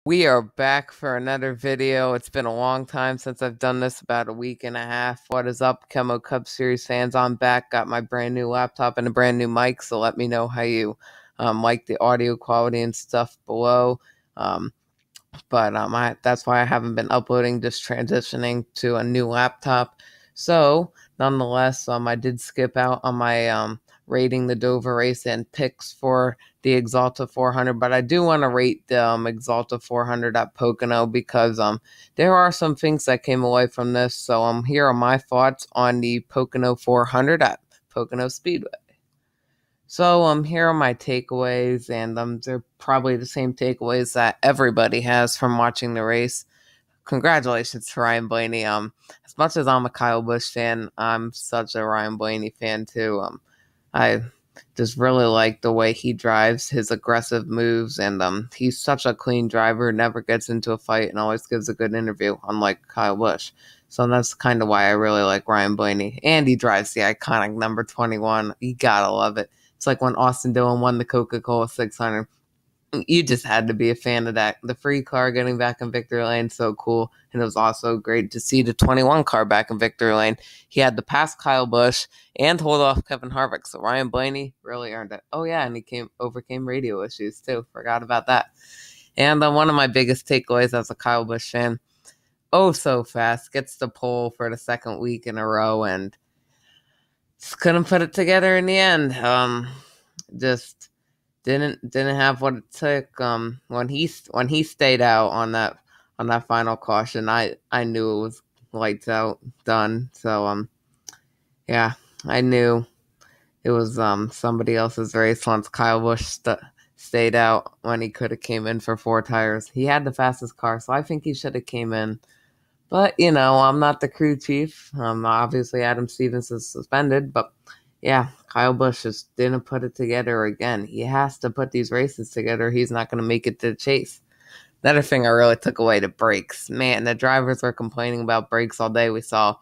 We are back for another video. It's been a long time since I've done this, about a week and a half. What is up, KEMMO Cup Series fans? I'm back, got my brand new laptop and a brand new mic, so let me know how you like the audio quality and stuff below. That's why I haven't been uploading, just transitioning to a new laptop. So, nonetheless, I did skip out on my rating the Dover race and picks for the Exalta 400, but I do want to rate the Exalta 400 at Pocono because there are some things that came away from this. So here are my thoughts on the Pocono 400 at Pocono Speedway. So here are my takeaways, and they're probably the same takeaways that everybody has from watching the race. Congratulations to Ryan Blaney. As much as I'm a Kyle Busch fan, I'm such a Ryan Blaney fan too. I just really like the way he drives, his aggressive moves, and he's such a clean driver, never gets into a fight, and always gives a good interview, unlike Kyle Busch. So that's kind of why I really like Ryan Blaney. And he drives the iconic number 21. You gotta love it. It's like when Austin Dillon won the Coca-Cola 600. You just had to be a fan of that. The free car getting back in victory lane, so cool. And it was also great to see the 21 car back in victory lane. He had to pass Kyle Busch and hold off Kevin Harvick. So Ryan Blaney really earned it. Oh yeah, and he overcame radio issues too. Forgot about that. And one of my biggest takeaways as a Kyle Busch fan, oh so fast, gets the pole for the second week in a row and just couldn't put it together in the end. Just didn't have what it took. When he stayed out on that final caution, I knew it was lights out, done. So yeah, I knew it was somebody else's race once Kyle Busch stayed out when he could have came in for 4 tires. He had the fastest car, so I think he should have came in. But I'm not the crew chief. Obviously Adam Stevens is suspended, but yeah, Kyle Busch just didn't put it together again. He has to put these races together. He's not going to make it to the chase. Another thing I really took away, the brakes. Man, the drivers were complaining about brakes all day. We saw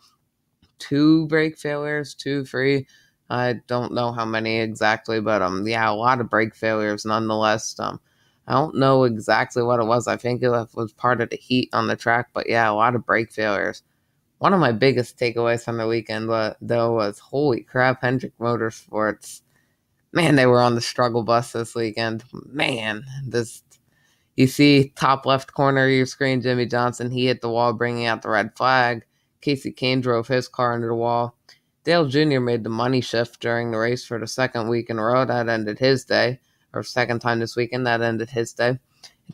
2 brake failures, 2, 3. I don't know how many exactly, but yeah, a lot of brake failures nonetheless. I don't know exactly what it was. I think it was part of the heat on the track, but yeah, a lot of brake failures. One of my biggest takeaways from the weekend, though, was holy crap, Hendrick Motorsports. Man, they were on the struggle bus this weekend. Man, you see top left corner of your screen, Jimmy Johnson, he hit the wall, bringing out the red flag. Casey Kane drove his car into the wall. Dale Jr. made the money shift during the race for the second week in a row. That ended his day, or second time this weekend, that ended his day.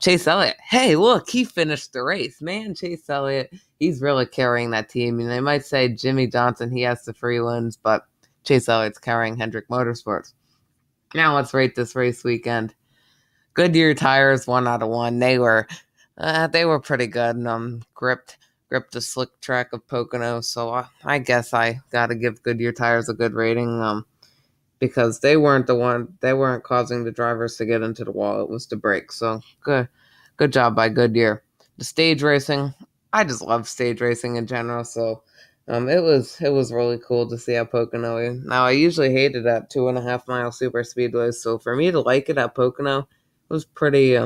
Chase Elliott, hey, look, he finished the race. Man, Chase Elliott, he's really carrying that team. They might say Jimmy Johnson, he has the free wins, but Chase Elliott's carrying Hendrick Motorsports. Now let's rate this race weekend. Goodyear tires, 1 out of 1. They were pretty good. Gripped the slick track of Pocono, so I guess I gotta give Goodyear tires a good rating. Because they weren't causing the drivers to get into the wall. It was the brakes. So good job by Goodyear. The stage racing, I just love stage racing in general. So it was really cool to see at Pocono. Now I usually hate it at 2.5 mile super speedways. So for me to like it at Pocono, it was pretty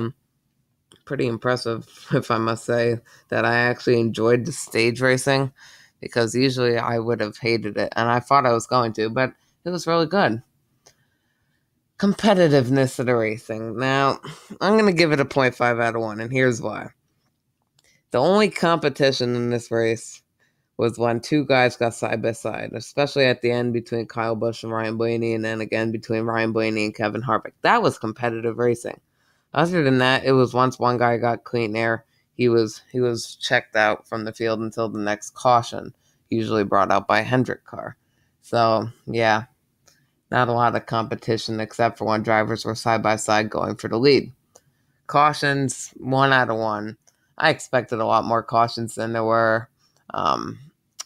impressive, if I must say, that I actually enjoyed the stage racing, because usually I would have hated it, and I thought I was going to, but it was really good. Competitiveness of the racing. Now, I'm going to give it a 0.5 out of 1, and here's why. The only competition in this race was when 2 guys got side by side, especially at the end between Kyle Busch and Ryan Blaney, and then again between Ryan Blaney and Kevin Harvick. That was competitive racing. Other than that, it was once one guy got clean air, he was checked out from the field until the next caution, usually brought out by a Hendrick car. So, yeah, not a lot of competition except for when drivers were side by side going for the lead. Cautions, 1 out of 1. I expected a lot more cautions than there were.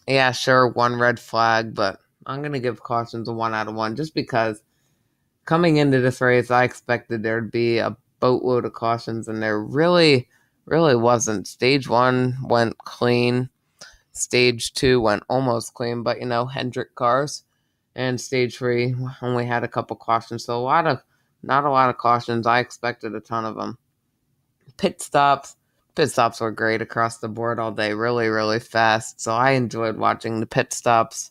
Yeah, sure, 1 red flag, but I'm going to give cautions a 1 out of 1 just because coming into this race, I expected there to be a boatload of cautions, and there really wasn't. Stage 1 went clean. Stage 2 went almost clean, but Hendrick cars. And stage 3 only had a couple cautions, so not a lot of cautions. I expected a ton of them. Pit stops, Pit stops were great across the board all day, really, really fast. So I enjoyed watching the pit stops.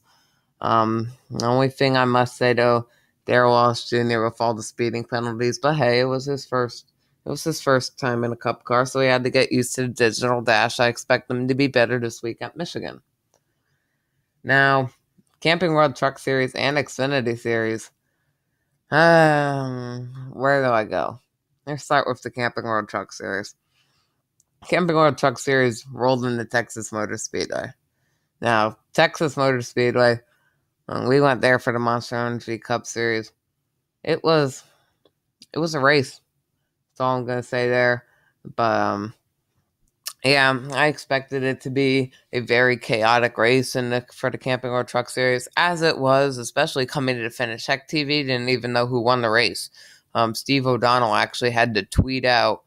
The only thing I must say though, Darrell Walsh Jr. with all the speeding penalties, but hey, it was his first. It was his first time in a Cup car, so he had to get used to the digital dash. I expect him to be better this week at Michigan. Now, Camping World Truck Series and Xfinity Series. Where do I go? Let's start with the Camping World Truck Series. Camping World Truck Series rolled into Texas Motor Speedway. Now, Texas Motor Speedway, we went there for the Monster Energy Cup Series. It was a race. That's all I'm gonna say there. But yeah, I expected it to be a very chaotic race for the Camping World Truck Series, as it was, especially coming to the finish. Heck, TV didn't even know who won the race. Steve O'Donnell actually had to tweet out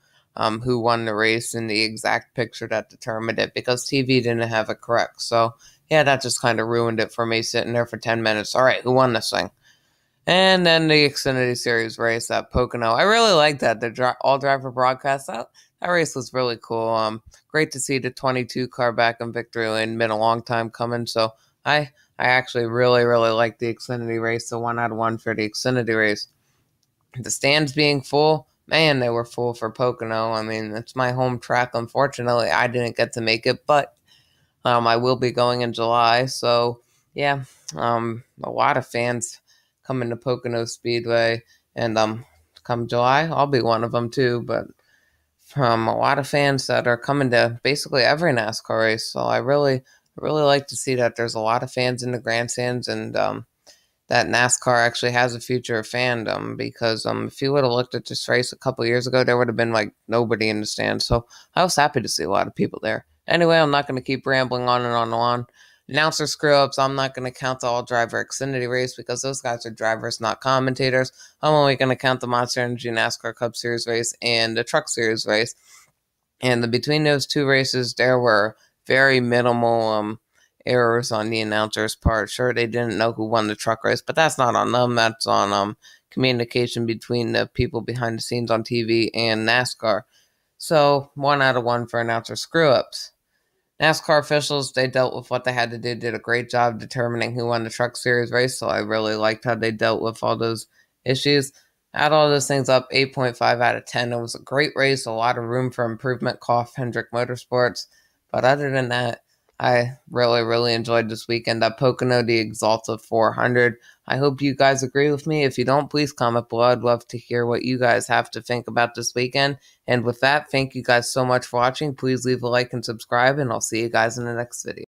who won the race and the exact picture that determined it because TV didn't have it correct. So, yeah, that just kind of ruined it for me sitting there for 10 minutes. All right, who won this thing? And then the Xfinity Series race at Pocono. I really liked that. The all-driver broadcast. That race was really cool. Great to see the 22 car back in victory lane. Been a long time coming. So I actually really, really liked the Xfinity race. So 1 out of 1 for the Xfinity race. The stands being full, man, they were full for Pocono. I mean, it's my home track. Unfortunately, I didn't get to make it, but I will be going in July. So yeah, a lot of fans coming to Pocono Speedway, and come July, I'll be one of them too. But from a lot of fans that are coming to basically every NASCAR race, so I really like to see that there's a lot of fans in the grandstands, and that NASCAR actually has a future of fandom. Because if you would have looked at this race a couple years ago, there would have been like nobody in the stands. So I was happy to see a lot of people there. Anyway, I'm not going to keep rambling on and on and on. Announcer screw ups, I'm not going to count the all driver Xfinity race because those guys are drivers, not commentators. I'm only going to count the Monster Energy NASCAR Cup Series race and the Truck Series race. And between those two races, there were very minimal errors on the announcer's part. Sure, they didn't know who won the truck race, but that's not on them. That's on communication between the people behind the scenes on TV and NASCAR. So 1 out of 1 for announcer screw ups. NASCAR officials, they dealt with what they had to do, did a great job determining who won the Truck Series race, so I really liked how they dealt with all those issues. Add all those things up, 8.5 out of 10. It was a great race, a lot of room for improvement, cough Hendrick Motorsports. But other than that, I really enjoyed this weekend at Pocono, the Exalta 400. I hope you guys agree with me. If you don't, please comment below. I'd love to hear what you guys have to think about this weekend. And with that, thank you guys so much for watching. Please leave a like and subscribe, and I'll see you guys in the next video.